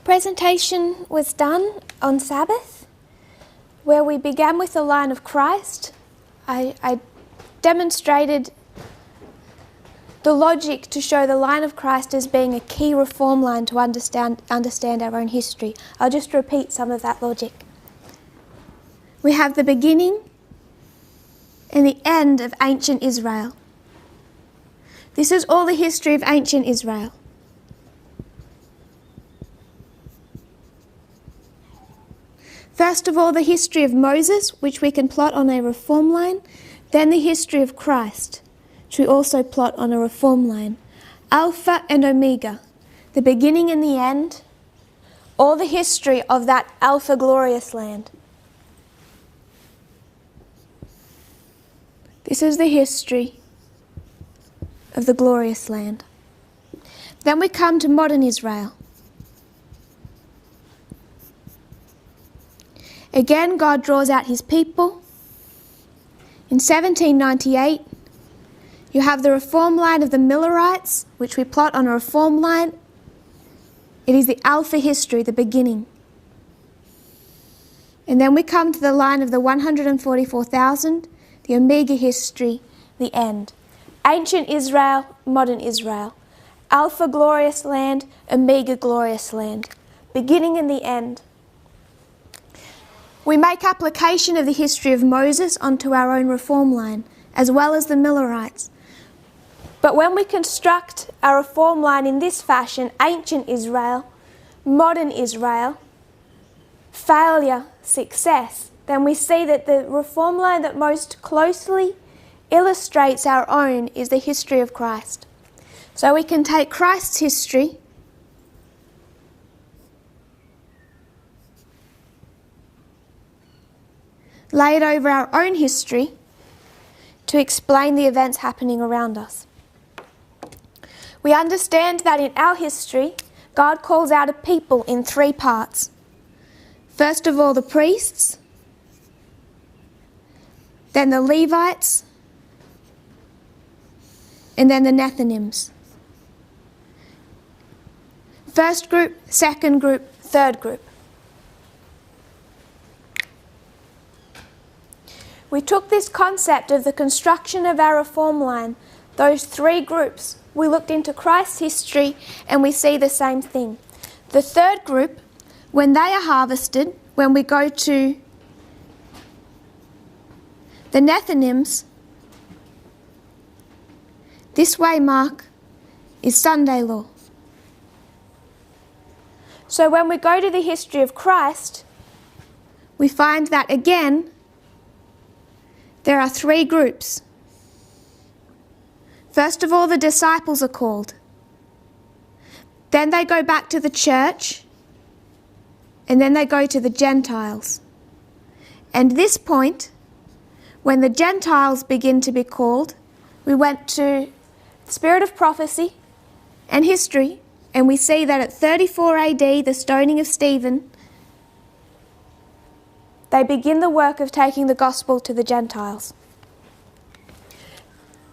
Presentation was done on Sabbath, where we began with the line of Christ. I demonstrated the logic to show the line of Christ as being a key reform line to understand our own history. I'll just repeat some of that logic. We have the beginning and the end of ancient Israel. This is all the history of ancient Israel. First of all, the history of Moses, which we can plot on a reform line. Then the history of Christ, which we also plot on a reform line. Alpha and Omega, the beginning and the end, all the history of that Alpha glorious land. This is the history of the glorious land. Then we come to modern Israel. Again, God draws out his people. In 1798, you have the reform line of the Millerites, which we plot on a reform line. It is the Alpha history, the beginning. And then we come to the line of the 144,000, the Omega history, the end. Ancient Israel, modern Israel. Alpha glorious land, Omega glorious land. Beginning and the end. We make application of the history of Moses onto our own reform line, as well as the Millerites. But when we construct our reform line in this fashion, ancient Israel, modern Israel, failure, success, then we see that the reform line that most closely illustrates our own is the history of Christ. So we can take Christ's history lay it over our own history to explain the events happening around us. We understand that in our history, God calls out a people in three parts. First of all, the priests, then the Levites, and then the Nethinims. First group, second group, third group. We took this concept of the construction of our reform line, those three groups. We looked into Christ's history and we see the same thing. The third group, when they are harvested, when we go to the Nethinims, this waymark is Sunday law. So when we go to the history of Christ, we find that again, there are three groups. First of all, the disciples are called. Then they go back to the church, and then they go to the Gentiles. And this point, when the Gentiles begin to be called, we went to the spirit of prophecy and history, and we see that at 34 AD, the stoning of Stephen, they begin the work of taking the gospel to the Gentiles.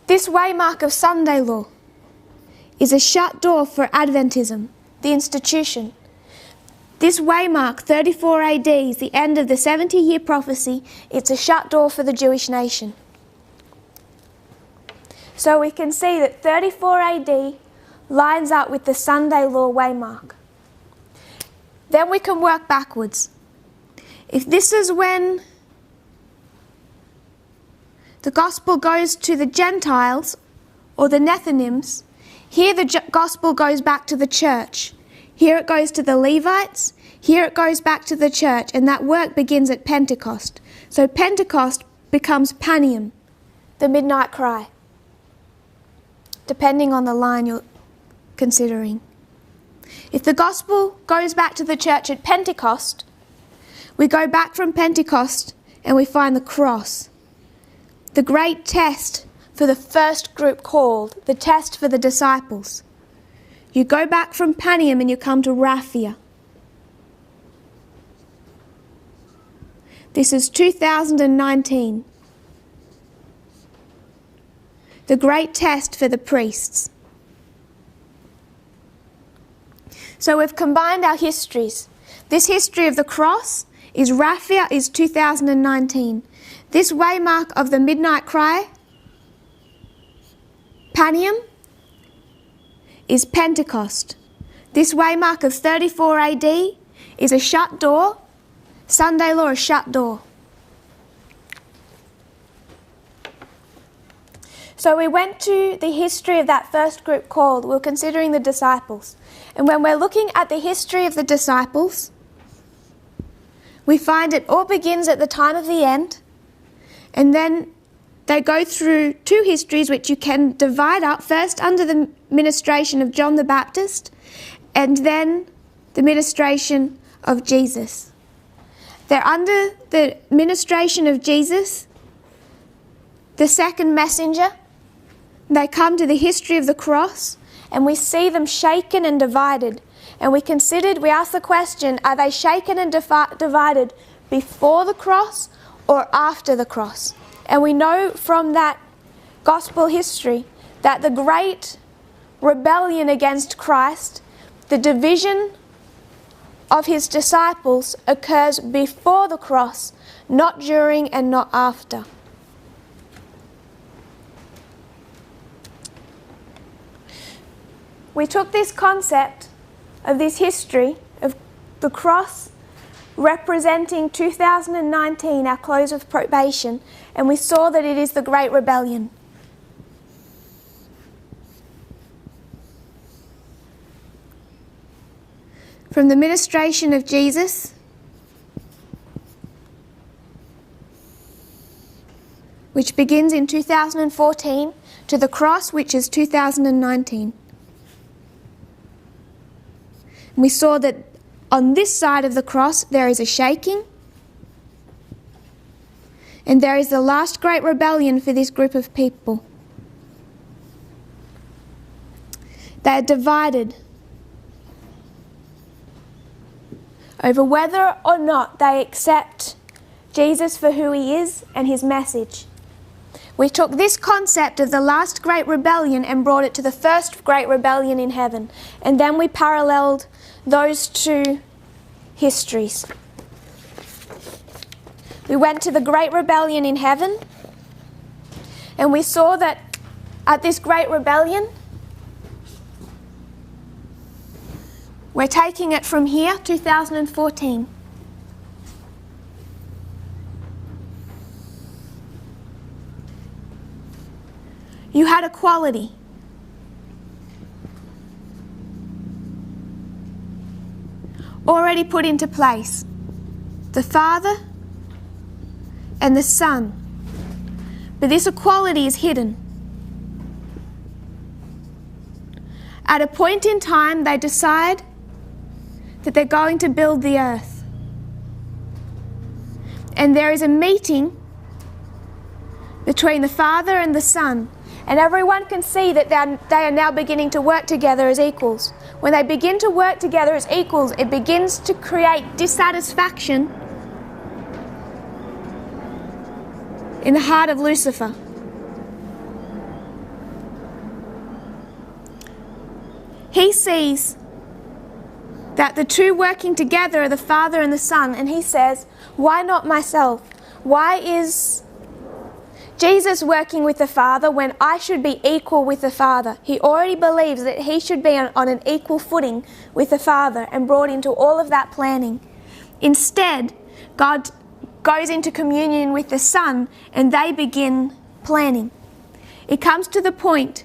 This waymark of Sunday law is a shut door for Adventism, the institution. This waymark, 34 AD, is the end of the 70-year prophecy. It's a shut door for the Jewish nation. So we can see that 34 AD lines up with the Sunday law waymark. Then we can work backwards. If this is when the gospel goes to the Gentiles or the Nethinims, here the gospel goes back to the church. Here it goes to the Levites, here it goes back to the church, and that work begins at Pentecost. So Pentecost becomes Panium, the midnight cry, depending on the line you're considering. If the gospel goes back to the church at Pentecost, we go back from Pentecost and we find the cross. The great test for the first group called, the test for the disciples. You go back from Panium and you come to Raphia. This is 2019. The great test for the priests. So we've combined our histories. This history of the cross is Raphia is 2019. This waymark of the midnight cry, Panium, is Pentecost. This waymark of 34 AD is a shut door, Sunday law, a shut door. So we went to the history of that first group called, we're considering the disciples. And when we're looking at the history of the disciples, we find it all begins at the time of the end, and then they go through two histories which you can divide up, first under the ministration of John the Baptist, and then the ministration of Jesus. They're under the ministration of Jesus, the second messenger. They come to the history of the cross, and we see them shaken and divided. And we asked the question, are they shaken and divided before the cross or after the cross? And we know from that gospel history that the great rebellion against Christ, the division of his disciples, occurs before the cross, not during and not after. We took this concept of this history of the cross representing 2019, our close of probation, and we saw that it is the Great Rebellion. From the ministration of Jesus, which begins in 2014, to the cross, which is 2019. We saw that on this side of the cross there is a shaking, and there is the last great rebellion for this group of people. They are divided over whether or not they accept Jesus for who he is and his message. We took this concept of the last great rebellion and brought it to the first great rebellion in heaven, and then we paralleled those two histories. We went to the great rebellion in heaven, and we saw that at this great rebellion, we're taking it from here, 2014. You had equality. Already put into place. The Father and the Son. But this equality is hidden. At a point in time, they decide that they're going to build the earth. And there is a meeting between the Father and the Son. And everyone can see that they are now beginning to work together as equals. When they begin to work together as equals, it begins to create dissatisfaction in the heart of Lucifer. He sees that the two working together are the Father and the Son, and he says, why not myself? Why is Jesus working with the Father when I should be equal with the Father? He already believes that he should be on an equal footing with the Father and brought into all of that planning. Instead, God goes into communion with the Son and they begin planning. It comes to the point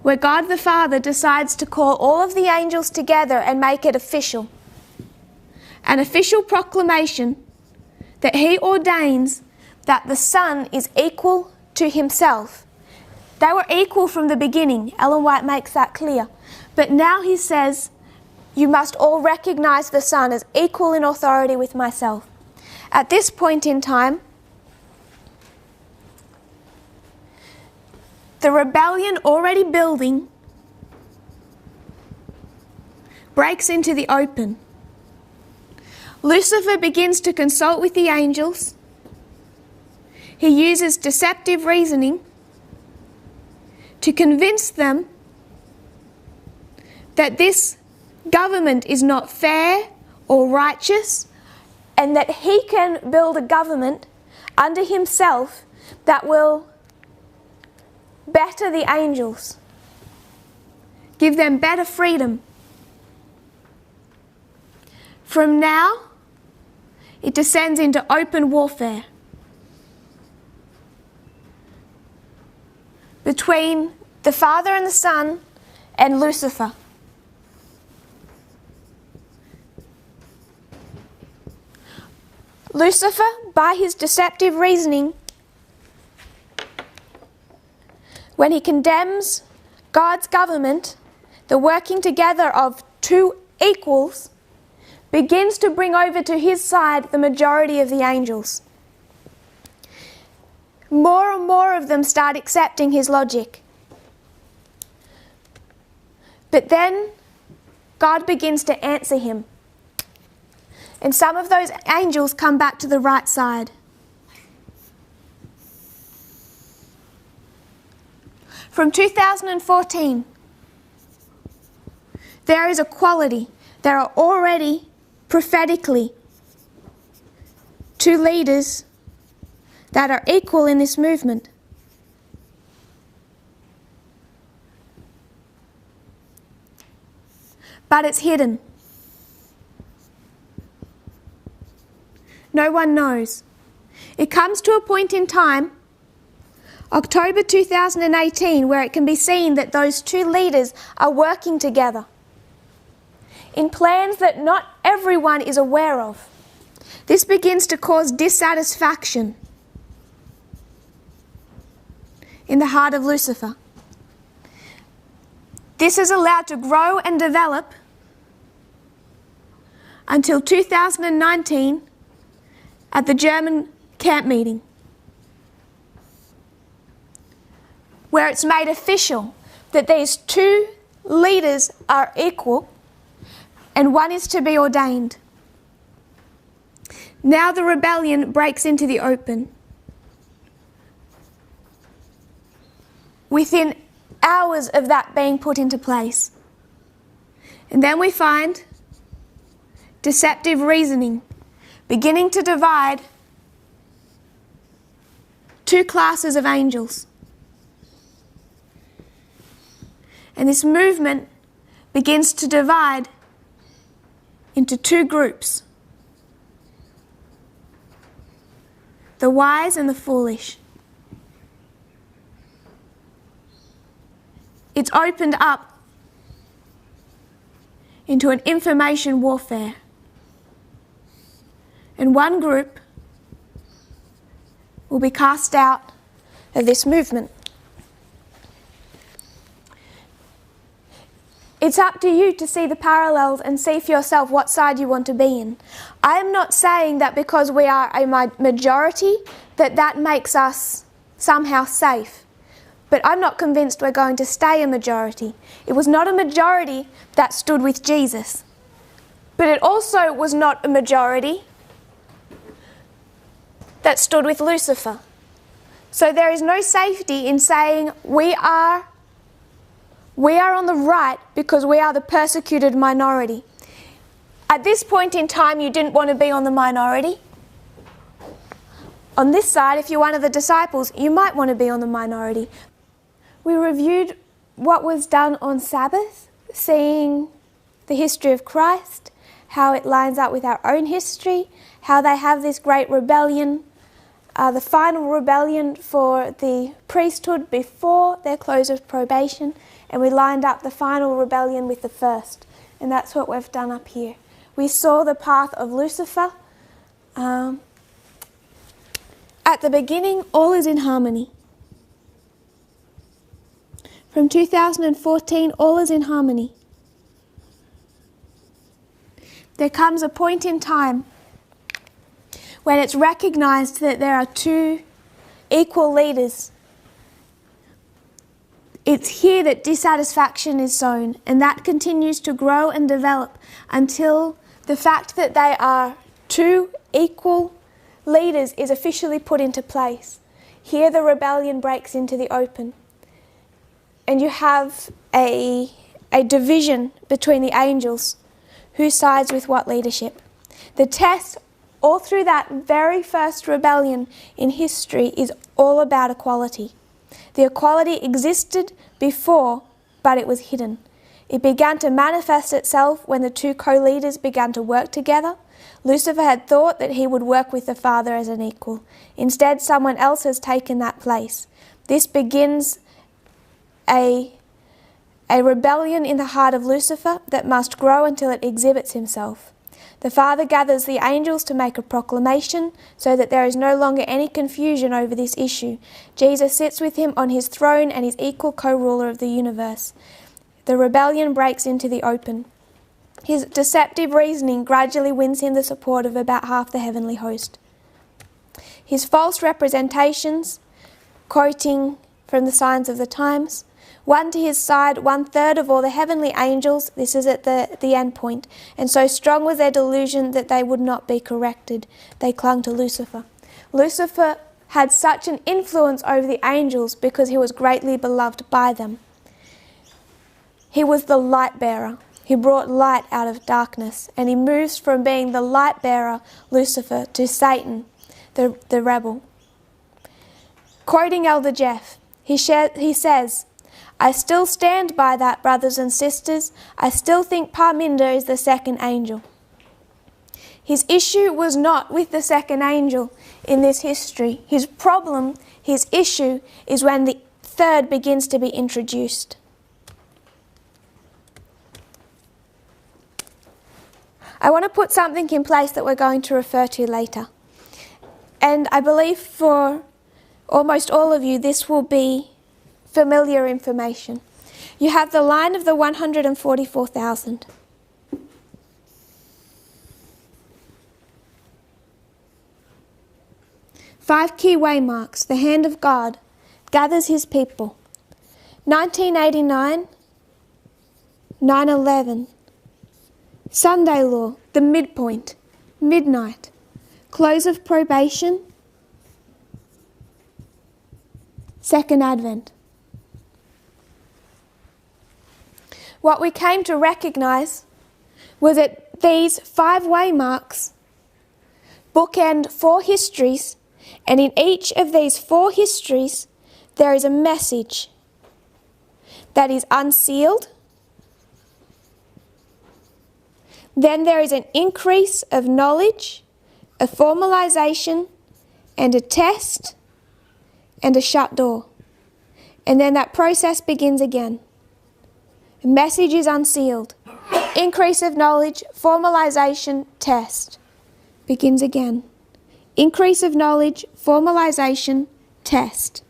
where God the Father decides to call all of the angels together and make it official. An official proclamation that he ordains that the Son is equal to himself. They were equal from the beginning. Ellen White makes that clear. But now he says, you must all recognize the Son as equal in authority with myself. At this point in time, the rebellion already building breaks into the open. Lucifer begins to consult with the angels. He uses deceptive reasoning to convince them that this government is not fair or righteous, and that he can build a government under himself that will better the angels, give them better freedom. From now, it descends into open warfare between the Father and the Son and Lucifer. Lucifer, by his deceptive reasoning, when he condemns God's government, the working together of two equals, begins to bring over to his side the majority of the angels. More and more of them start accepting his logic. But then God begins to answer him. And some of those angels come back to the right side. From 2014, there is equality. There are already, prophetically, two leaders that are equal in this movement. But it's hidden. No one knows. It comes to a point in time, October 2018, where it can be seen that those two leaders are working together in plans that not everyone is aware of. This begins to cause dissatisfaction in the heart of Lucifer. This is allowed to grow and develop until 2019 at the German camp meeting, where it's made official that these two leaders are equal and one is to be ordained. Now the rebellion breaks into the open. Within hours of that being put into place. And then we find deceptive reasoning beginning to divide two classes of angels. And this movement begins to divide into two groups: the wise and the foolish. It's opened up into an information warfare. And one group will be cast out of this movement. It's up to you to see the parallels and see for yourself what side you want to be in. I am not saying that because we are a majority that makes us somehow safe. But I'm not convinced we're going to stay a majority. It was not a majority that stood with Jesus. But it also was not a majority that stood with Lucifer. So there is no safety in saying we are on the right because we are the persecuted minority. At this point in time, you didn't want to be on the minority. On this side, if you're one of the disciples, you might want to be on the minority. We reviewed what was done on Sabbath, seeing the history of Christ, how it lines up with our own history, how they have this great rebellion, the final rebellion for the priesthood before their close of probation, and we lined up the final rebellion with the first. And that's what we've done up here. We saw the path of Lucifer. At the beginning, all is in harmony. From 2014, all is in harmony. There comes a point in time when it's recognized that there are two equal leaders. It's here that dissatisfaction is sown, and that continues to grow and develop until the fact that they are two equal leaders is officially put into place. Here the rebellion breaks into the open. And you have a a division between the angels, who sides with what leadership. The test all through that very first rebellion in history is all about equality. The equality existed before, but it was hidden. It began to manifest itself when the two co-leaders began to work together. Lucifer had thought that he would work with the Father as an equal. Instead, someone else has taken that place. This begins a rebellion in the heart of Lucifer that must grow until it exhibits himself. The Father gathers the angels to make a proclamation so that there is no longer any confusion over this issue. Jesus sits with him on his throne and is equal co-ruler of the universe. The rebellion breaks into the open. His deceptive reasoning gradually wins him the support of about half the heavenly host. His false representations, quoting from the signs of the times, won to his side 1/3 of all the heavenly angels. This is at the end point. And so strong was their delusion that they would not be corrected. They clung to Lucifer. Lucifer had such an influence over the angels because he was greatly beloved by them. He was the light bearer. He brought light out of darkness, and he moves from being the light bearer, Lucifer, to Satan, the rebel. Quoting Elder Jeff, he says, "I still stand by that, brothers and sisters. I still think Parminder is the second angel." His issue was not with the second angel in this history. His problem, his issue, is when the third begins to be introduced. I want to put something in place that we're going to refer to later. And I believe for almost all of you, this will be familiar information. You have the line of the 144,000. Five key waymarks. The hand of God gathers his people. 1989, 9/11. Sunday law, the midpoint, midnight. Close of probation, second advent. What we came to recognise was that these 5 waymarks bookend 4 histories, and in each of these 4 histories there is a message that is unsealed. Then there is an increase of knowledge, a formalisation, and a test, and a shut door. And then that process begins again. The message is unsealed. Increase of knowledge, formalisation, test. Begins again. Increase of knowledge, formalisation, test.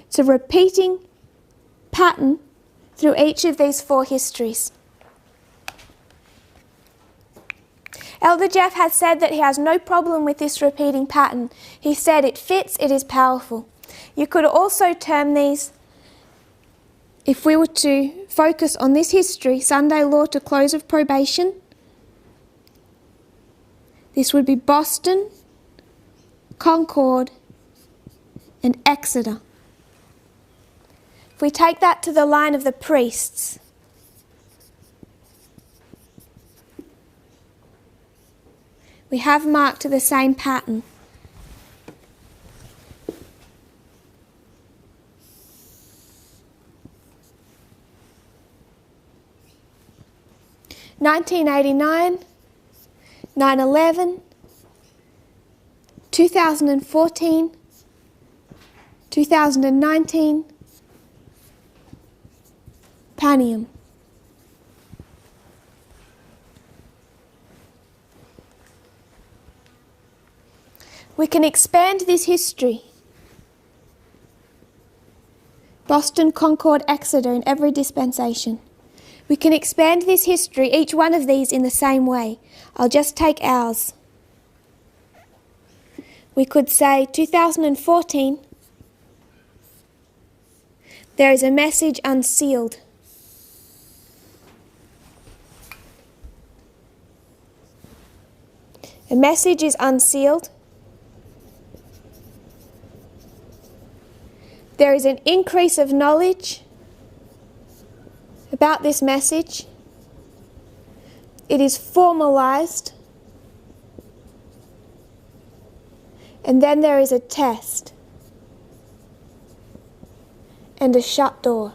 It's a repeating pattern through each of these 4 histories. Elder Jeff has said that he has no problem with this repeating pattern. He said it fits, it is powerful. You could also term these, if we were to focus on this history, Sunday law to close of probation, this would be Boston, Concord, and Exeter. If we take that to the line of the priests, we have marked the same pattern. (1989), 9/11, 2014, 2019, Panium. We can expand this history. Boston, Concord, Exeter in every dispensation. We can expand this history, each one of these, in the same way. I'll just take ours. We could say 2014, there is a message unsealed. A message is unsealed. There is an increase of knowledge about this message. It is formalized. And then there is a test and a shut door.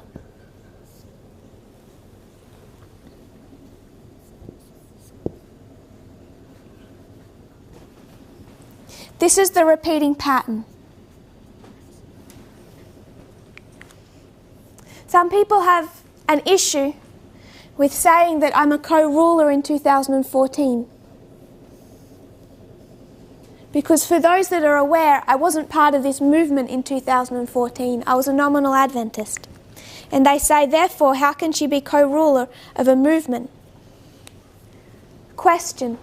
This is the repeating pattern. Some people have an issue with saying that I'm a co-ruler in 2014. Because for those that are aware, I wasn't part of this movement in 2014. I was a nominal Adventist. And they say, therefore, how can she be co-ruler of a movement? Question.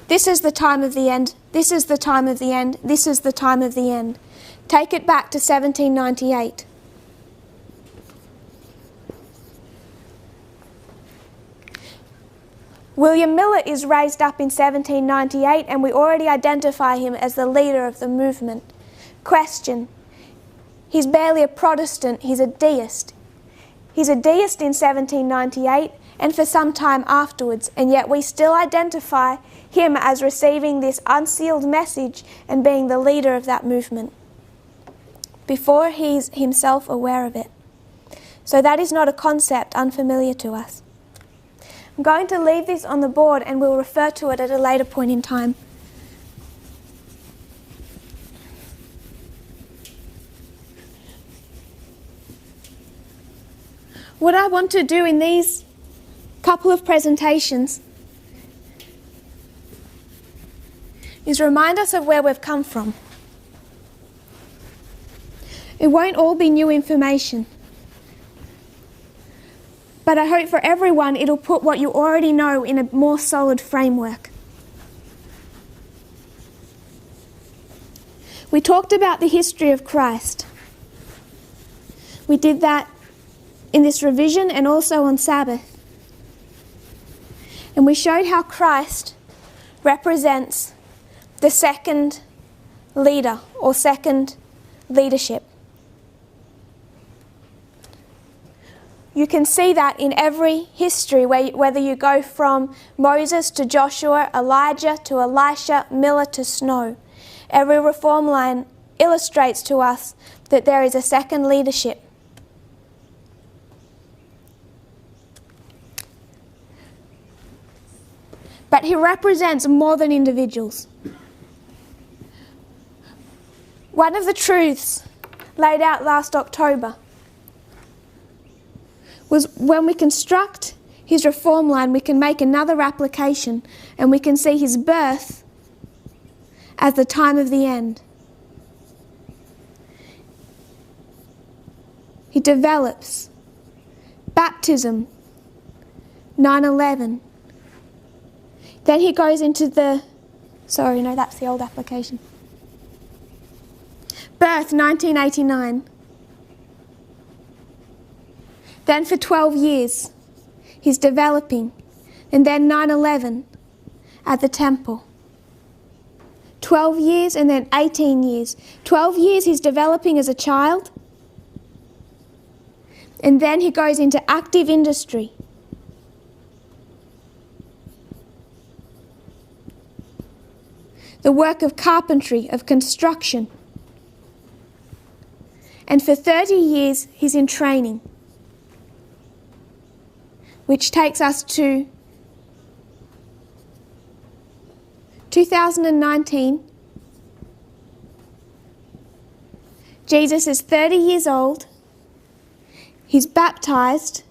This is the time of the end. This is the time of the end. This is the time of the end. Take it back to 1798. William Miller is raised up in 1798 and we already identify him as the leader of the movement. Question. He's barely a Protestant, he's a deist. He's a deist in 1798 and for some time afterwards, and yet we still identify him as receiving this unsealed message and being the leader of that movement before he's himself aware of it. So that is not a concept unfamiliar to us. I'm going to leave this on the board and we'll refer to it at a later point in time. What I want to do in these couple of presentations is remind us of where we've come from. It won't all be new information, but I hope for everyone it'll put what you already know in a more solid framework. We talked about the history of Christ. We did that in this revision and also on Sabbath. And we showed how Christ represents the second leader or second leadership. You can see that in every history, whether you go from Moses to Joshua, Elijah to Elisha, Miller to Snow. Every reform line illustrates to us that there is a second leadership. But he represents more than individuals. One of the truths laid out last October was when we construct his reform line, we can make another application and we can see his birth as the time of the end. He develops baptism, 9/11. Then he goes into that's the old application. Birth, 1989. Then for 12 years, he's developing. And then 9/11 at the temple. 12 years and then 18 years. 12 years he's developing as a child. And then he goes into active industry. The work of carpentry, of construction. And for 30 years, he's in training. Which takes us to 2019. Jesus is 30 years old. He's baptized.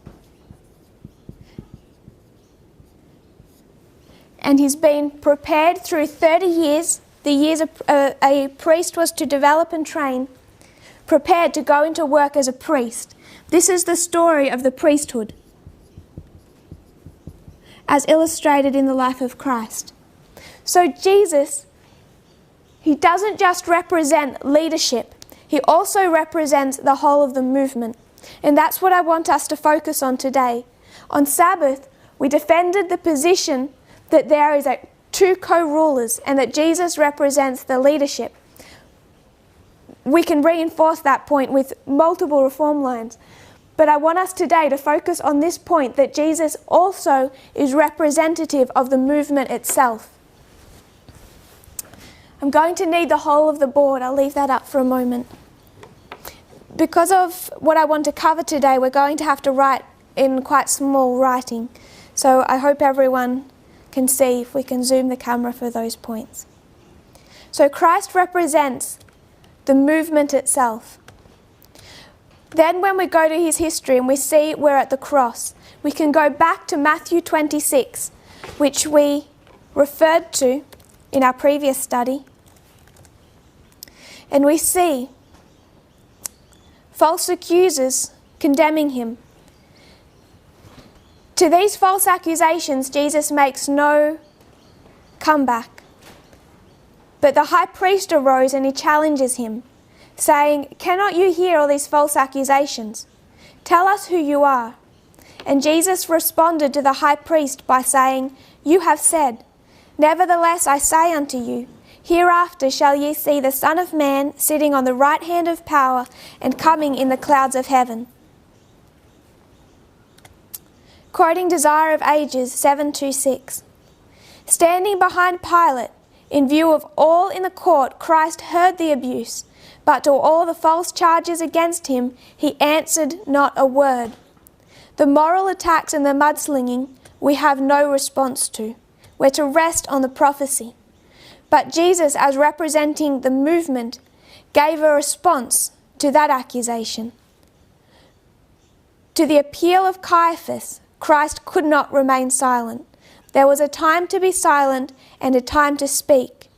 And he's been prepared through 30 years, the years a priest was to develop and train, prepared to go into work as a priest. This is the story of the priesthood, as illustrated in the life of Christ. So Jesus, he doesn't just represent leadership, he also represents the whole of the movement. And that's what I want us to focus on today. On Sabbath, we defended the position that there is two co-rulers and that Jesus represents the leadership. we can reinforce that point with multiple reform lines. But I want us today to focus on this point, that Jesus also is representative of the movement itself. I'm going to need the whole of the board. I'll leave that up for a moment. Because of what I want to cover today, we're going to have to write in quite small writing. So I hope everyone can see, if we can zoom the camera for those points. So Christ represents the movement itself. Then when we go to his history and we see we're at the cross, we can go back to Matthew 26, which we referred to in our previous study. And we see false accusers condemning him. To these false accusations, Jesus makes no comeback. But the high priest arose and he challenges him, saying, "Cannot you hear all these false accusations? Tell us who you are." And Jesus responded to the high priest by saying, "You have said, nevertheless I say unto you, hereafter shall ye see the Son of Man sitting on the right hand of power and coming in the clouds of heaven." Quoting Desire of Ages 7:26. Standing behind Pilate, in view of all in the court, Christ heard the abuse, but to all the false charges against him, he answered not a word. The moral attacks and the mudslinging we have no response to. We're to rest on the prophecy. But Jesus, as representing the movement, gave a response to that accusation. To the appeal of Caiaphas, Christ could not remain silent. There was a time to be silent and a time to speak.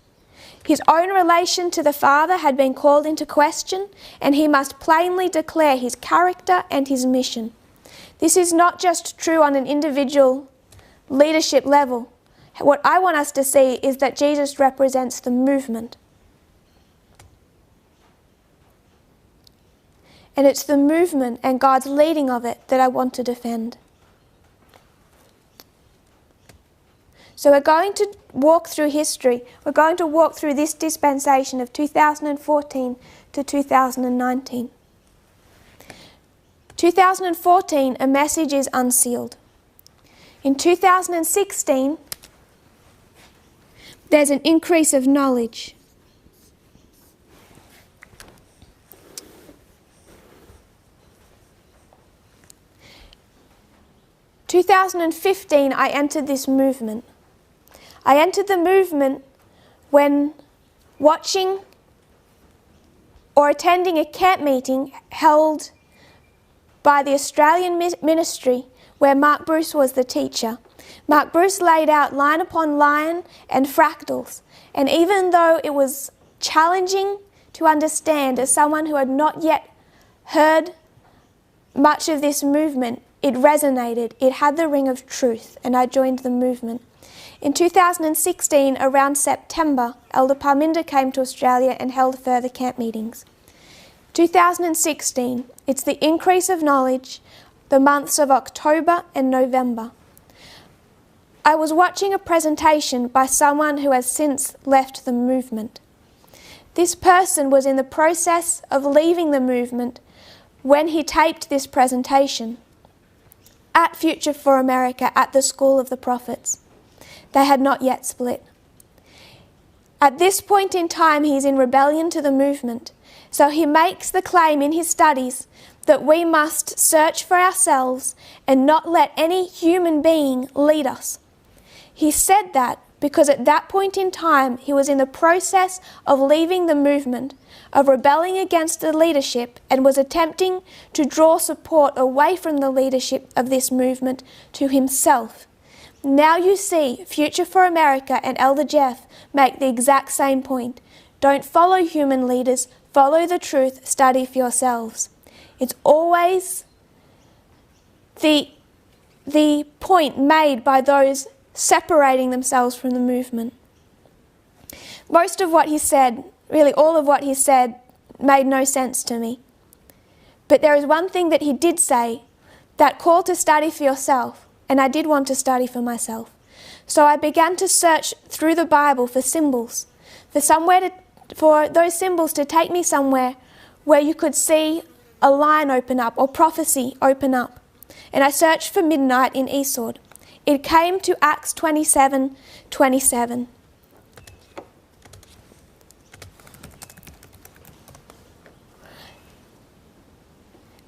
His own relation to the Father had been called into question, and he must plainly declare his character and his mission. This is not just true on an individual leadership level. What I want us to see is that Jesus represents the movement. And it's the movement and God's leading of it that I want to defend. So we're going to walk through history. We're going to walk through this dispensation of 2014 to 2019. 2014, a message is unsealed. In 2016, there's an increase of knowledge. In 2015, I entered this movement. I entered the movement when watching or attending a camp meeting held by the Australian ministry where Mark Bruce was the teacher. Mark Bruce laid out line upon line and fractals, and even though it was challenging to understand as someone who had not yet heard much of this movement, it resonated. It had the ring of truth, and I joined the movement. In 2016, around September, Elder Parminder came to Australia and held further camp meetings. 2016, it's the increase of knowledge, the months of October and November. I was watching a presentation by someone who has since left the movement. This person was in the process of leaving the movement when he taped this presentation at Future for America at the School of the Prophets. They had not yet split. At this point in time, he's in rebellion to the movement. So he makes the claim in his studies that we must search for ourselves and not let any human being lead us. He said that because at that point in time, he was in the process of leaving the movement, of rebelling against the leadership, and was attempting to draw support away from the leadership of this movement to himself. Now you see Future for America and Elder Jeff make the exact same point. Don't follow human leaders, follow the truth, study for yourselves. It's always the point made by those separating themselves from the movement. Most of what he said, really all of what he said, made no sense to me. But there is one thing that he did say, that call to study for yourself. And I did want to study for myself. So I began to search through the Bible for symbols, for for those symbols to take me somewhere where you could see a line open up or prophecy open up. And I searched for midnight in Esau. It came to Acts 27:27.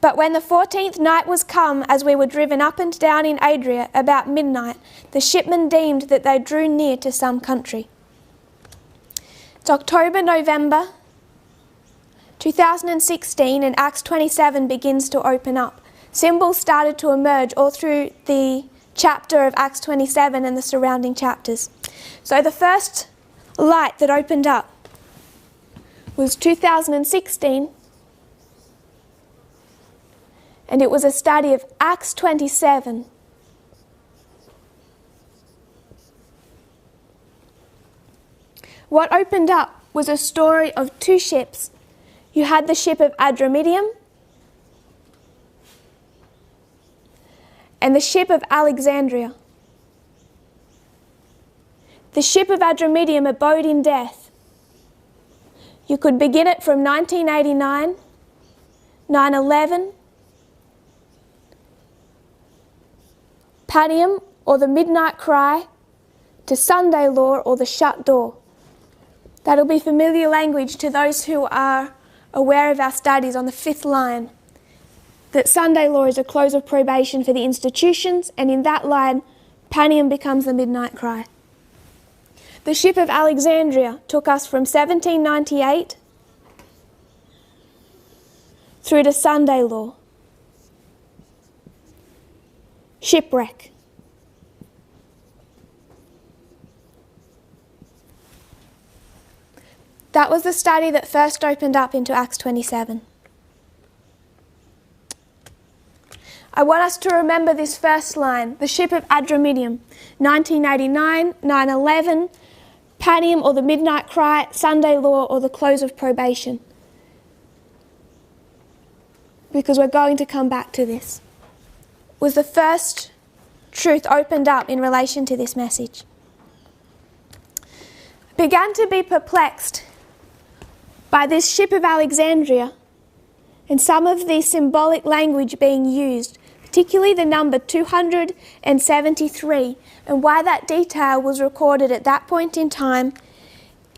But when the 14th night was come, as we were driven up and down in Adria about midnight, the shipmen deemed that they drew near to some country. It's October, November 2016, and Acts 27 begins to open up. Symbols started to emerge all through the chapter of Acts 27 and the surrounding chapters. So the first light that opened up was 2016, and it was a study of Acts 27. What opened up was a story of two ships. You had the ship of Adramyttium and the ship of Alexandria. The ship of Adramyttium abode in death. You could begin it from 1989, 9/11, Padium or the midnight cry, to Sunday law or the shut door. That'll be familiar language to those who are aware of our studies on the fifth line, that Sunday law is a close of probation for the institutions, and in that line, Panium becomes the midnight cry. The ship of Alexandria took us from 1798 through to Sunday law. Shipwreck. That was the study that first opened up into Acts 27. I want us to remember this first line, the ship of Adramyttium, 1989, 9/11, Panium or the midnight cry, Sunday law or the close of probation. Because we're going to come back to this. Was the first truth opened up in relation to this message. I began to be perplexed by this ship of Alexandria and some of the symbolic language being used, particularly the number 273, and why that detail was recorded at that point in time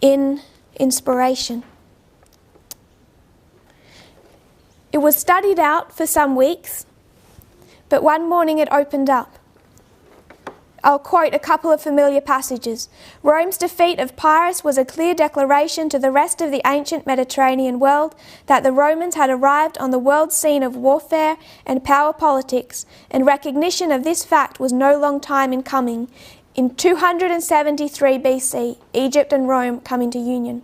in inspiration. It was studied out for some weeks, but one morning it opened up. I'll quote a couple of familiar passages. Rome's defeat of Pyrrhus was a clear declaration to the rest of the ancient Mediterranean world that the Romans had arrived on the world scene of warfare and power politics, and recognition of this fact was no long time in coming. In 273 BC, Egypt and Rome come into union.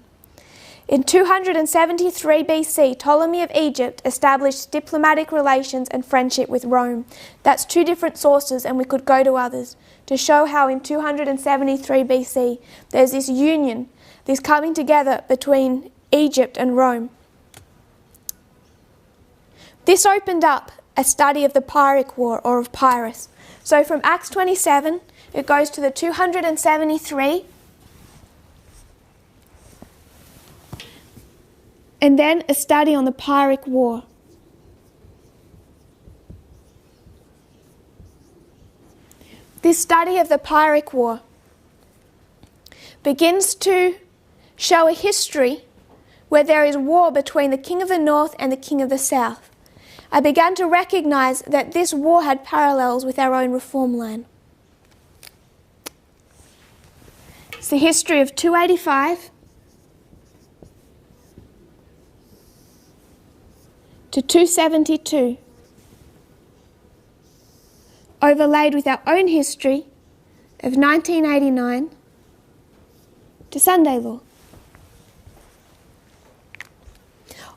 In 273 BC, Ptolemy of Egypt established diplomatic relations and friendship with Rome. That's two different sources, and we could go to others, to show how in 273 BC there's this union, this coming together between Egypt and Rome. This opened up a study of the Pyrrhic War, or of Pyrrhus. So from Acts 27, it goes to the 273, and then a study on the Pyrrhic War. This study of the Pyrrhic War begins to show a history where there is war between the king of the north and the king of the south. I began to recognize that this war had parallels with our own reform line. It's the history of 285 to 272, overlaid with our own history of 1989 to Sunday law.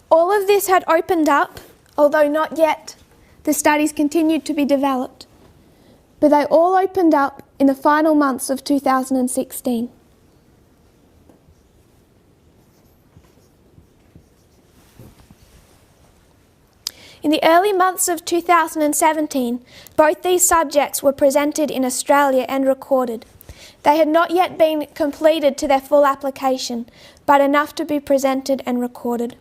All of this had opened up, although not yet. The studies continued to be developed, but they all opened up in the final months of 2016. In the early months of 2017, both these subjects were presented in Australia and recorded. They had not yet been completed to their full application, but enough to be presented and recorded.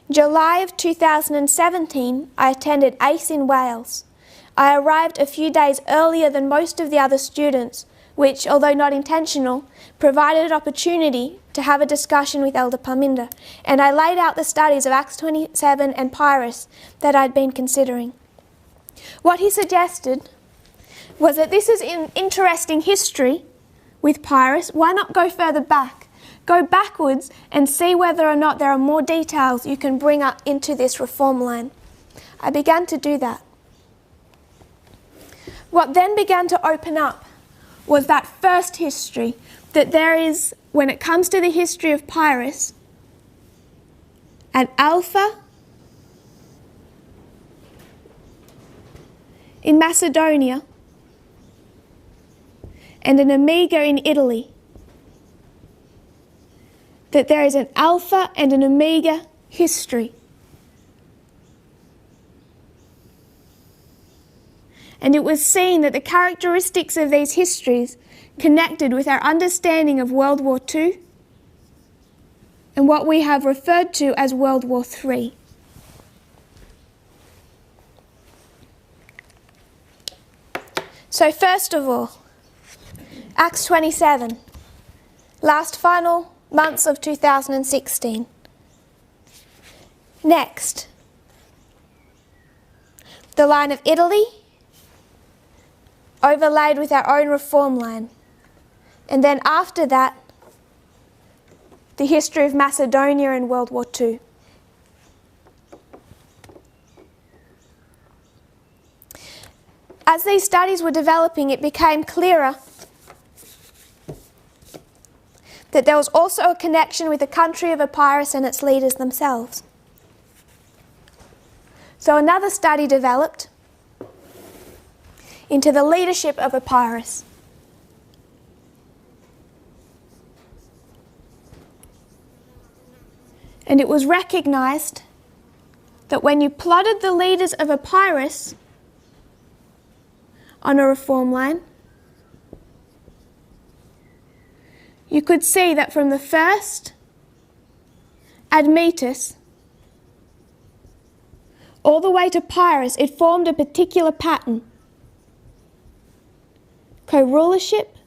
In July of 2017, I attended ACE in Wales. I arrived a few days earlier than most of the other students, which, although not intentional, provided an opportunity to have a discussion with Elder Parminder, and I laid out the studies of Acts 27 and Pyrrhus that I'd been considering. What he suggested was that this is an interesting history with Pyrrhus. Why not go further back? Go backwards and see whether or not there are more details you can bring up into this reform line. I began to do that. What then began to open up was that first history, that there is, when it comes to the history of Pyrrhus, an Alpha in Macedonia and an Omega in Italy. That there is an Alpha and an Omega history. And it was seen that the characteristics of these histories connected with our understanding of World War II and what we have referred to as World War III. So first of all, Acts 27, last final months of 2016. Next, the line of Italy, overlaid with our own reform line. And then after that, the history of Macedonia and World War II. As these studies were developing, it became clearer that there was also a connection with the country of Epirus and its leaders themselves. So another study developed into the leadership of Epirus. And it was recognized that when you plotted the leaders of Epirus on a reform line, you could see that from the first, Admetus, all the way to Pyrrhus, it formed a particular pattern. Co-rulership,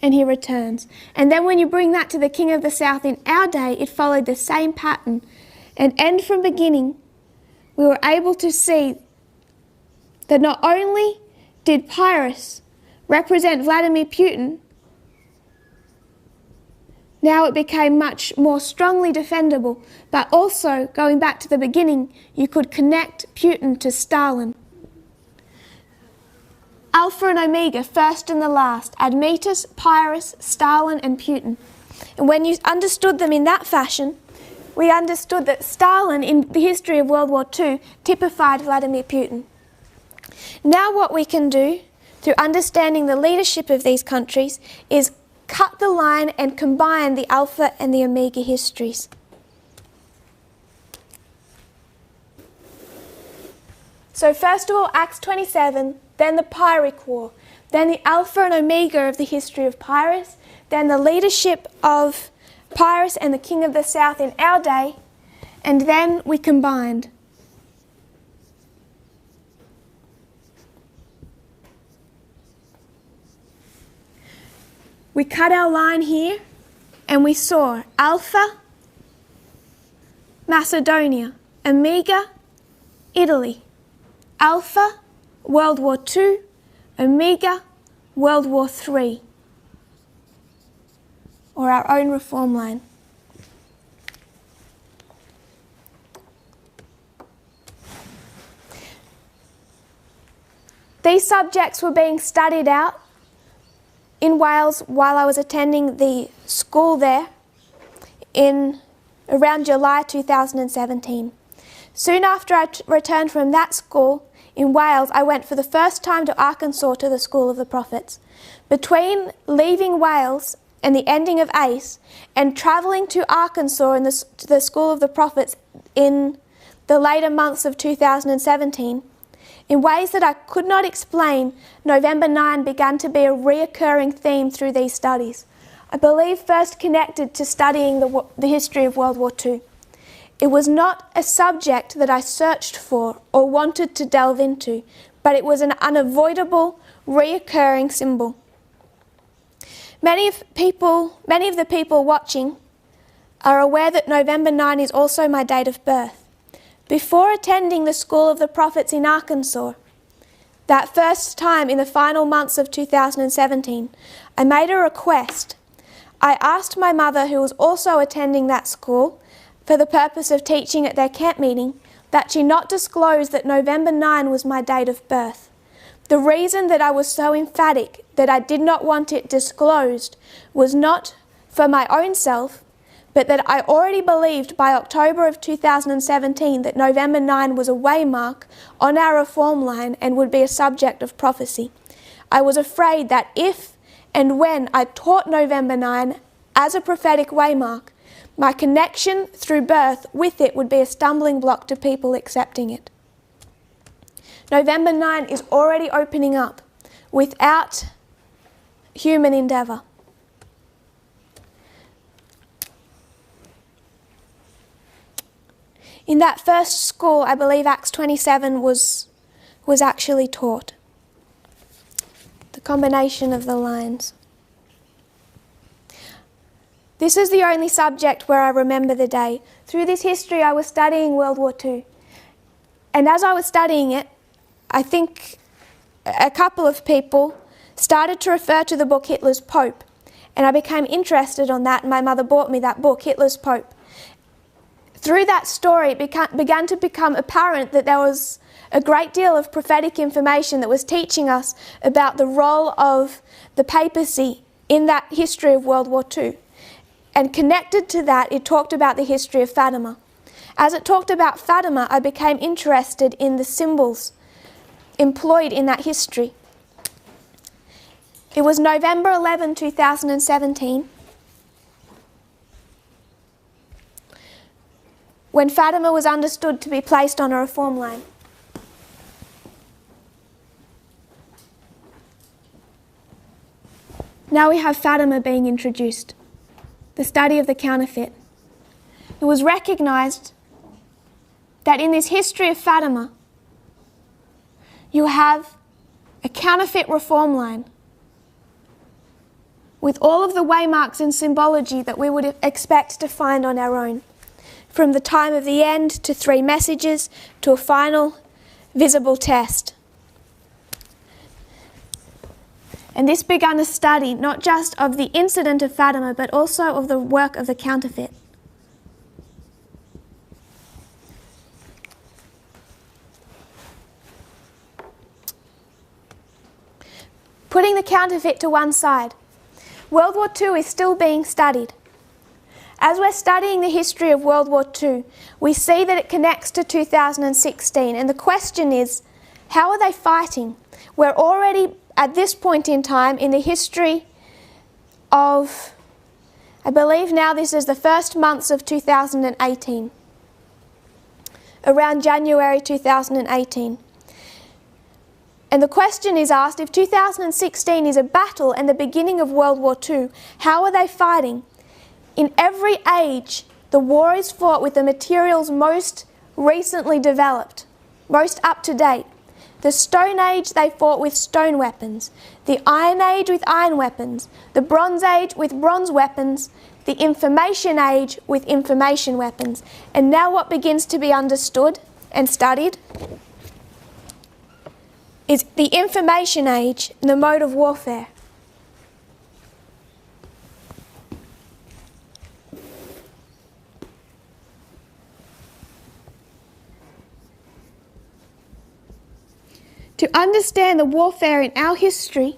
and he returns. And then when you bring that to the king of the south in our day, it followed the same pattern. And end from beginning, we were able to see that not only did Pyrrhus represent Vladimir Putin, now it became much more strongly defendable, but also, going back to the beginning, you could connect Putin to Stalin. Alpha and Omega, first and the last, Admetus, Pyrrhus, Stalin and Putin. And when you understood them in that fashion, we understood that Stalin, in the history of World War II, typified Vladimir Putin. Now what we can do, through understanding the leadership of these countries, is cut the line and combine the Alpha and the Omega histories. So first of all, Acts 27, then the Pyrrhic War, then the Alpha and Omega of the history of Pyrrhus, then the leadership of Pyrrhus and the king of the south in our day, and then we combined. We cut our line here and we saw Alpha, Macedonia, Omega, Italy. Alpha, World War II, Omega, World War III, or our own reform line. These subjects were being studied out in Wales while I was attending the school there in around July 2017. Soon after I returned from that school in Wales, I went for the first time to Arkansas to the School of the Prophets. Between leaving Wales and the ending of ACE and travelling to Arkansas and the School of the Prophets in the later months of 2017, In ways that I could not explain, November 9 began to be a reoccurring theme through these studies. I believe first connected to studying the history of World War II. It was not a subject that I searched for or wanted to delve into, but it was an unavoidable, reoccurring symbol. Many of the people watching are aware that November 9 is also my date of birth. Before attending the School of the Prophets in Arkansas, that first time in the final months of 2017, I made a request. I asked my mother, who was also attending that school for the purpose of teaching at their camp meeting, that she not disclose that November 9 was my date of birth. The reason that I was so emphatic that I did not want it disclosed was not for my own self, but that I already believed by October of 2017 that November 9 was a waymark on our reform line and would be a subject of prophecy. I was afraid that if and when I taught November 9 as a prophetic waymark, my connection through birth with it would be a stumbling block to people accepting it. November 9 is already opening up without human endeavour. In that first school, I believe Acts 27 was actually taught. The combination of the lines. This is the only subject where I remember the day. Through this history, I was studying World War II. And as I was studying it, I think a couple of people started to refer to the book Hitler's Pope. And I became interested on that, and my mother bought me that book, Hitler's Pope. Through that story, it began to become apparent that there was a great deal of prophetic information that was teaching us about the role of the papacy in that history of World War II. And connected to that, it talked about the history of Fatima. As it talked about Fatima, I became interested in the symbols employed in that history. It was November 11, 2017, when Fatima was understood to be placed on a reform line. Now we have Fatima being introduced, the study of the counterfeit. It was recognised that in this history of Fatima, you have a counterfeit reform line with all of the waymarks and symbology that we would expect to find on our own. From the time of the end to 3 messages to a final visible test. And this began a study not just of the incident of Fatima, but also of the work of the counterfeit. Putting the counterfeit to one side, World War II is still being studied. As we're studying the history of World War II, we see that it connects to 2016, and the question is, how are they fighting? We're already at this point in time in the history of, I believe now this is the first months of 2018, around January 2018. And the question is asked, if 2016 is a battle and the beginning of World War II, how are they fighting? In every age, the war is fought with the materials most recently developed, most up to date. The Stone Age, they fought with stone weapons. The Iron Age with iron weapons. The Bronze Age with bronze weapons. The Information Age with information weapons. And now what begins to be understood and studied is the Information Age and the mode of warfare. To understand the warfare in our history,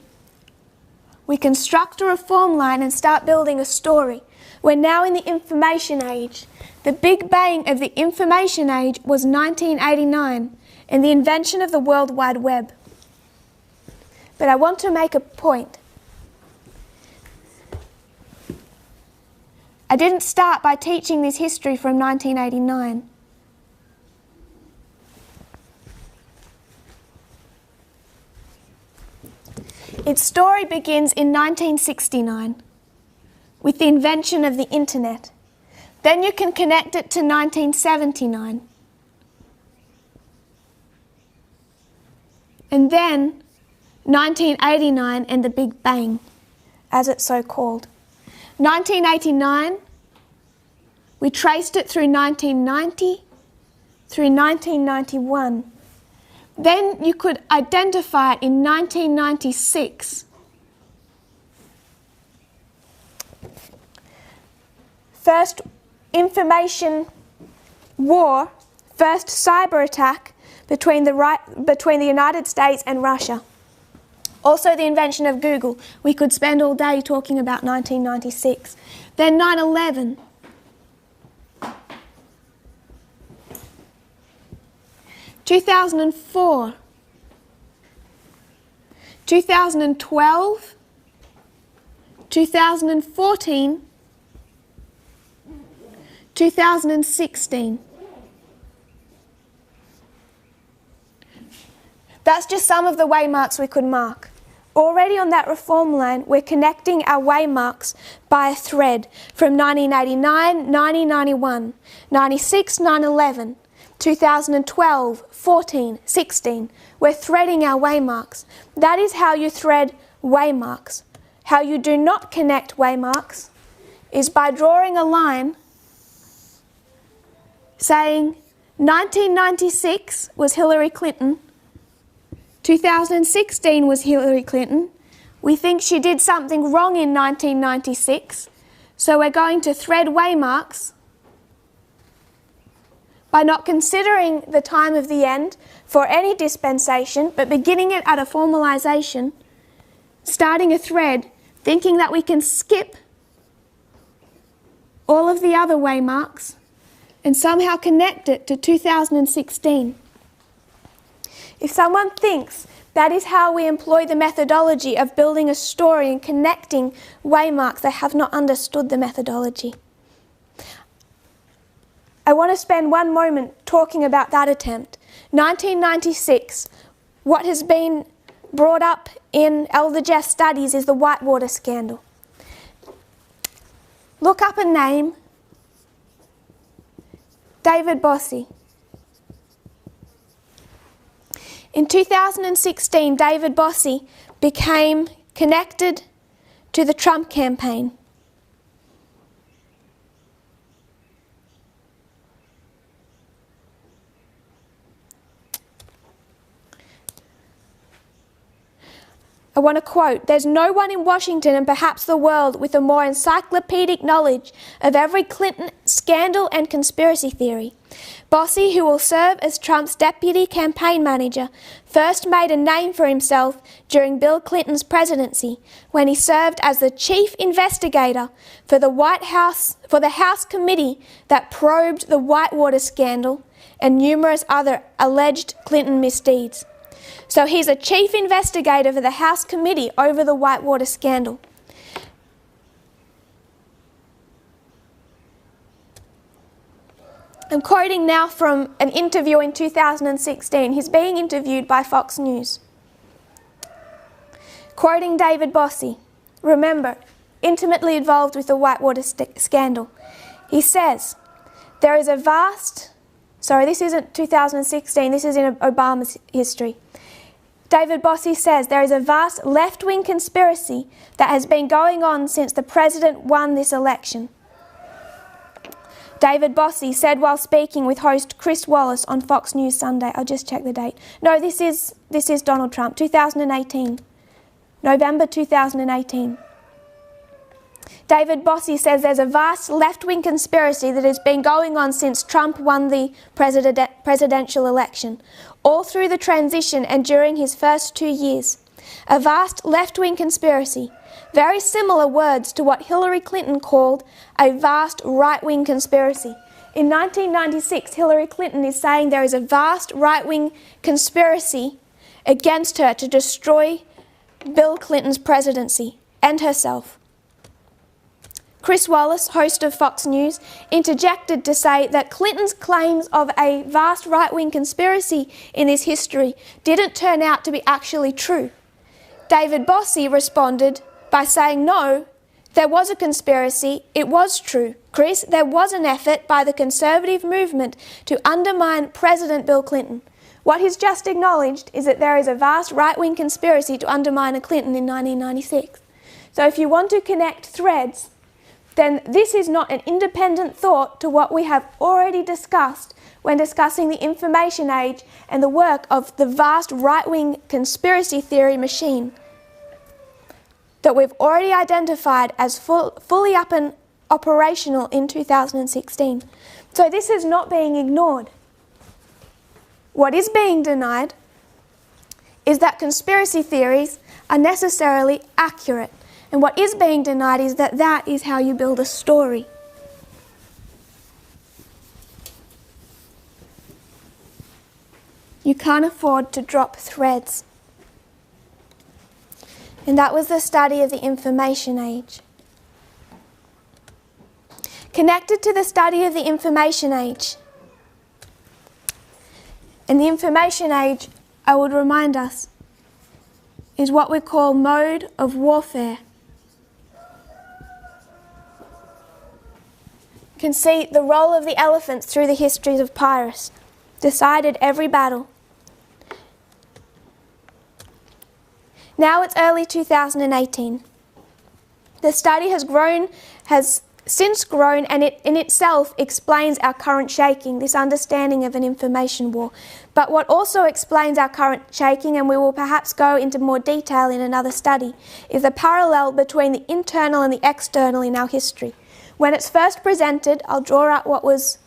we construct a reform line and start building a story. We're now in the Information Age. The Big Bang of the Information Age was 1989 and the invention of the World Wide Web. But I want to make a point. I didn't start by teaching this history from 1989. Its story begins in 1969 with the invention of the internet. Then you can connect it to 1979. And then 1989 and the Big Bang, as it's so called. 1989, we traced it through 1990, through 1991. Then you could identify it in 1996. First information war, first cyber attack between the United States and Russia. Also the invention of Google. We could spend all day talking about 1996. Then 9/11. (2004), 2012, 2014, 2016. That's just some of the waymarks we could mark. Already on that reform line, we're connecting our waymarks by a thread from 1989, 1991, 96, 9/11, 2012, 14, 16. We're threading our waymarks. That is how you thread waymarks. How you do not connect waymarks is by drawing a line saying 1996 was Hillary Clinton, 2016 was Hillary Clinton. We think she did something wrong in 1996, so we're going to thread waymarks by not considering the time of the end for any dispensation, but beginning it at a formalization, starting a thread, thinking that we can skip all of the other waymarks and somehow connect it to 2016. If someone thinks that is how we employ the methodology of building a story and connecting waymarks, they have not understood the methodology. I want to spend one moment talking about that attempt. 1996, what has been brought up in Elder Jeff studies is the Whitewater scandal. Look up a name, David Bossy. In 2016, David Bossy became connected to the Trump campaign. I want to quote, "There's no one in Washington and perhaps the world with a more encyclopedic knowledge of every Clinton scandal and conspiracy theory. Bossy, who will serve as Trump's deputy campaign manager, first made a name for himself during Bill Clinton's presidency when he served as the chief investigator for the House committee that probed the Whitewater scandal and numerous other alleged Clinton misdeeds. So he's a chief investigator for the House committee over the Whitewater scandal." I'm quoting now from an interview in 2016. He's being interviewed by Fox News. Quoting David Bossy, remember, intimately involved with the Whitewater scandal. He says, "There is a vast..." Sorry, this isn't 2016, this is in Obama's history. David Bossy says, "There is a vast left-wing conspiracy that has been going on since the president won this election." David Bossy said while speaking with host Chris Wallace on Fox News Sunday. I'll just check the date. No, this is Donald Trump, 2018. November 2018. David Bossy says there's a vast left-wing conspiracy that has been going on since Trump won the presidential election, all through the transition and during his first 2 years. A vast left-wing conspiracy. Very similar words to what Hillary Clinton called a vast right-wing conspiracy. In 1996, Hillary Clinton is saying there is a vast right-wing conspiracy against her to destroy Bill Clinton's presidency and herself. Chris Wallace, host of Fox News, interjected to say that Clinton's claims of a vast right-wing conspiracy in this history didn't turn out to be actually true. David Bossy responded by saying, no, there was a conspiracy, it was true. Chris, there was an effort by the conservative movement to undermine President Bill Clinton. What he's just acknowledged is that there is a vast right-wing conspiracy to undermine a Clinton in 1996. So if you want to connect threads, then this is not an independent thought to what we have already discussed when discussing the information age and the work of the vast right-wing conspiracy theory machine that we've already identified as fully up and operational in 2016. So this is not being ignored. What is being denied is that conspiracy theories are necessarily accurate. And what is being denied is that that is how you build a story. You can't afford to drop threads. And that was the study of the information age. Connected to the study of the information age, and the information age, I would remind us, is what we call mode of warfare. You can see the role of the elephants through the histories of Pyrrhus, decided every battle. Now it's early 2018. The study has since grown, and it in itself explains our current shaking, this understanding of an information war. But what also explains our current shaking, and we will perhaps go into more detail in another study, is the parallel between the internal and the external in our history. When it's first presented, I'll draw out what was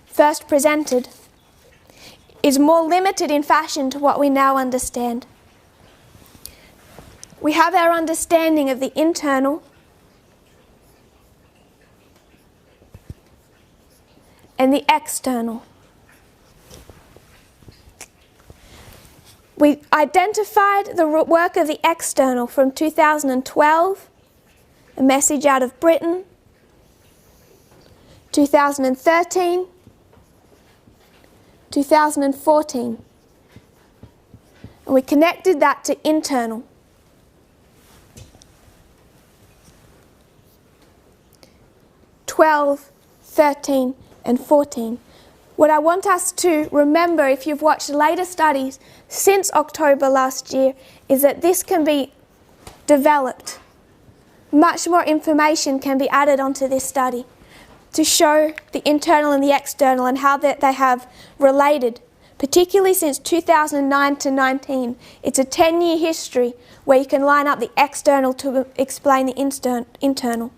first presented, is more limited in fashion to what we now understand. We have our understanding of the internal and the external. We identified the work of the external from 2012, a message out of Britain, 2013, 2014. And we connected that to internal. 12, 13, and 14. What I want us to remember, if you've watched later studies since October last year, is that this can be developed. Much more information can be added onto this study to show the internal and the external and how they have related, particularly since 2009 to 19. It's a 10-year history where you can line up the external to explain the internal.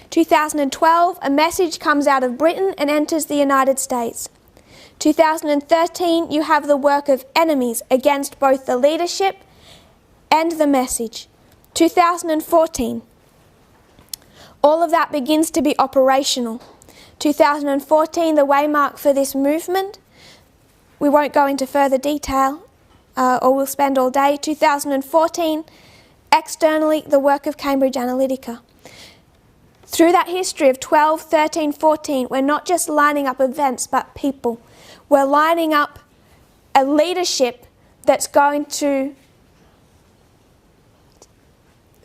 2012, a message comes out of Britain and enters the United States. 2013, you have the work of enemies against both the leadership and the message. 2014, all of that begins to be operational. 2014, the waymark for this movement, we won't go into further detail, or we'll spend all day. 2014, externally, the work of Cambridge Analytica. Through that history of 12, 13, 14, we're not just lining up events, but people. We're lining up a leadership that's going to,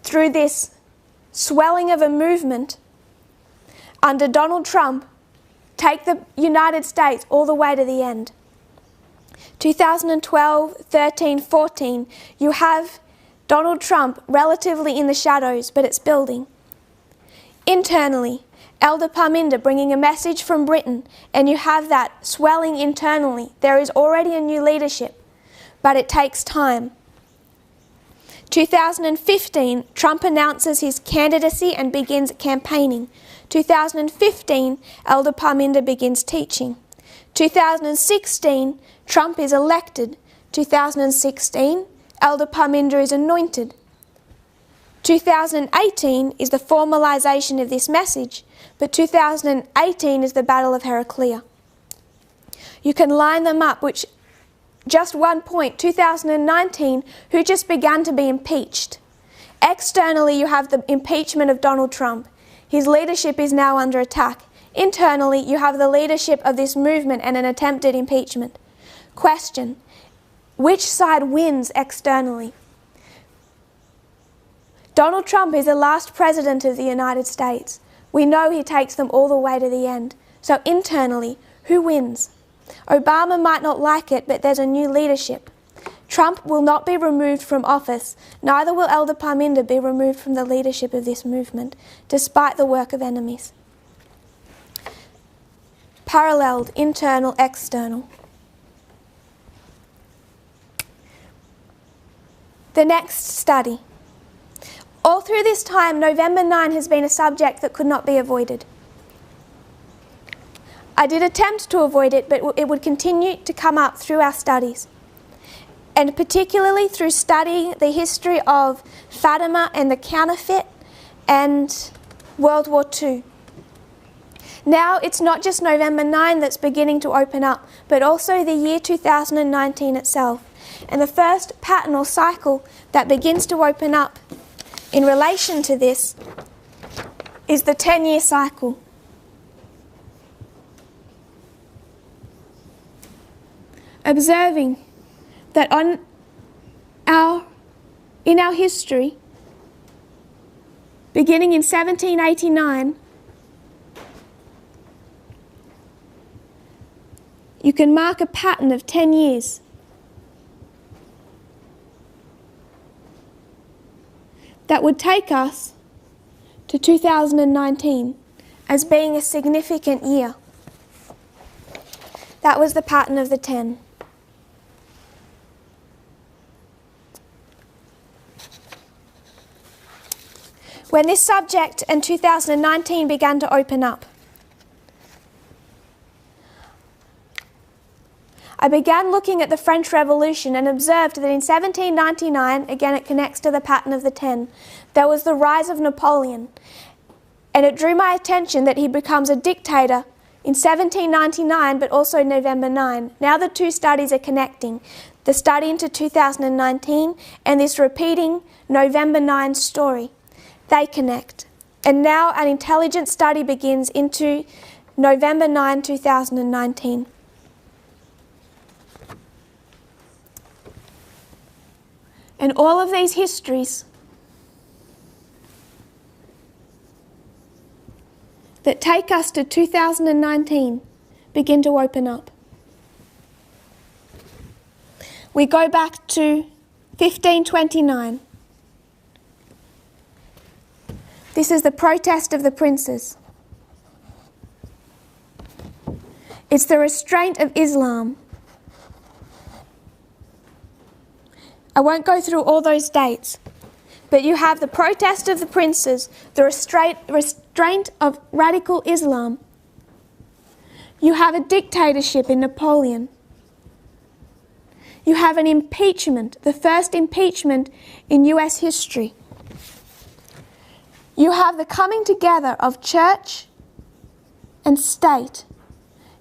through this swelling of a movement under Donald Trump, take the United States all the way to the end. 2012, 13, 14, you have Donald Trump relatively in the shadows, but it's building. Internally, Elder Parminder bringing a message from Britain, and you have that swelling internally. There is already a new leadership, but it takes time. 2015, Trump announces his candidacy and begins campaigning. 2015, Elder Parminder begins teaching. 2016, Trump is elected. 2016, Elder Parminder is anointed. 2018 is the formalization of this message, but 2018 is the Battle of Heraclea. You can line them up, which, just one point, 2019, who just began to be impeached. Externally, you have the impeachment of Donald Trump. His leadership is now under attack. Internally, you have the leadership of this movement and an attempted impeachment. Question: Which side wins externally? Donald Trump is the last president of the United States. We know he takes them all the way to the end. So internally, who wins? Obama might not like it, but there's a new leadership. Trump will not be removed from office, neither will Elder Parminder be removed from the leadership of this movement, despite the work of enemies. Paralleled, internal, external. The next study. All through this time, November 9 has been a subject that could not be avoided. I did attempt to avoid it, but it would continue to come up through our studies, and particularly through studying the history of Fatima and the counterfeit and World War II. Now it's not just November 9 that's beginning to open up, but also the year 2019 itself. And the first pattern or cycle that begins to open up in relation to this is the 10-year cycle. Observing that in our history, beginning in 1789, you can mark a pattern of 10 years. That would take us to 2019 as being a significant year. That was the pattern of the 10. When this subject in 2019 began to open up, I began looking at the French Revolution and observed that in 1799, again it connects to the pattern of the 10, there was the rise of Napoleon. And it drew my attention that he becomes a dictator in 1799, but also November 9. Now the two studies are connecting, the study into 2019 and this repeating November 9 story. They connect. And now an intelligent study begins into November 9, 2019. And all of these histories that take us to 2019 begin to open up. We go back to 1529. This is the protest of the princes. It's the restraint of Islam. I won't go through all those dates, but you have the protest of the princes, the restraint of radical Islam. You have a dictatorship in Napoleon. You have an impeachment, the first impeachment in US history. You have the coming together of church and state.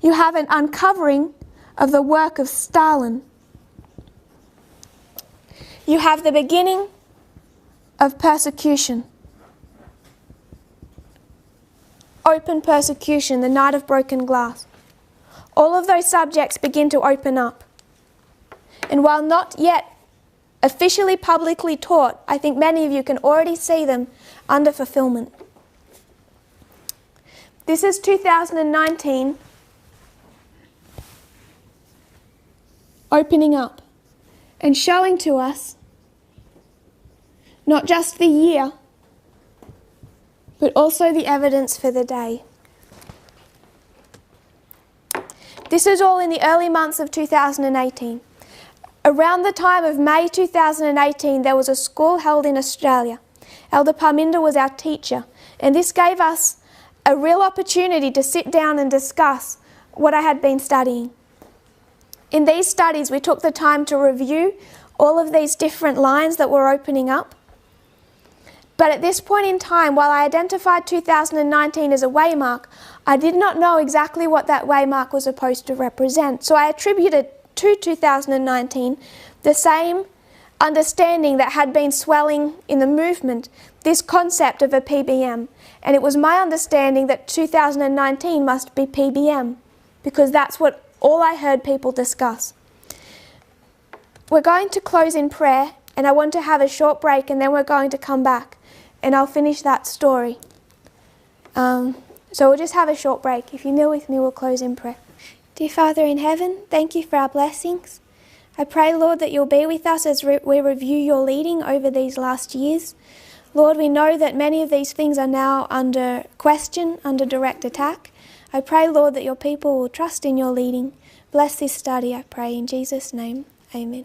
You have an uncovering of the work of Stalin. You have the beginning of persecution. Open persecution, the night of broken glass. All of those subjects begin to open up. And while not yet officially publicly taught, I think many of you can already see them under fulfillment. This is 2019 opening up and showing to us not just the year, but also the evidence for the day. This is all in the early months of 2018. Around the time of May 2018, there was a school held in Australia. Elder Parminder was our teacher, and this gave us a real opportunity to sit down and discuss what I had been studying. In these studies, we took the time to review all of these different lines that were opening up. But at this point in time, while I identified 2019 as a waymark, I did not know exactly what that waymark was supposed to represent. So I attributed to 2019 the same understanding that had been swelling in the movement, this concept of a PBM. And it was my understanding that 2019 must be PBM, because that's what all I heard people discuss. we're going to close in prayer, and I want to have a short break, and then we're going to come back and I'll finish that story. So we'll just have a short break. If you kneel with me, we'll close in prayer. Dear Father in heaven, thank you for our blessings. I pray, Lord, that you'll be with us as we review your leading over these last years. Lord, we know that many of these things are now under question, under direct attack. I pray, Lord, that your people will trust in your leading. Bless this study, I pray, in Jesus' name. Amen.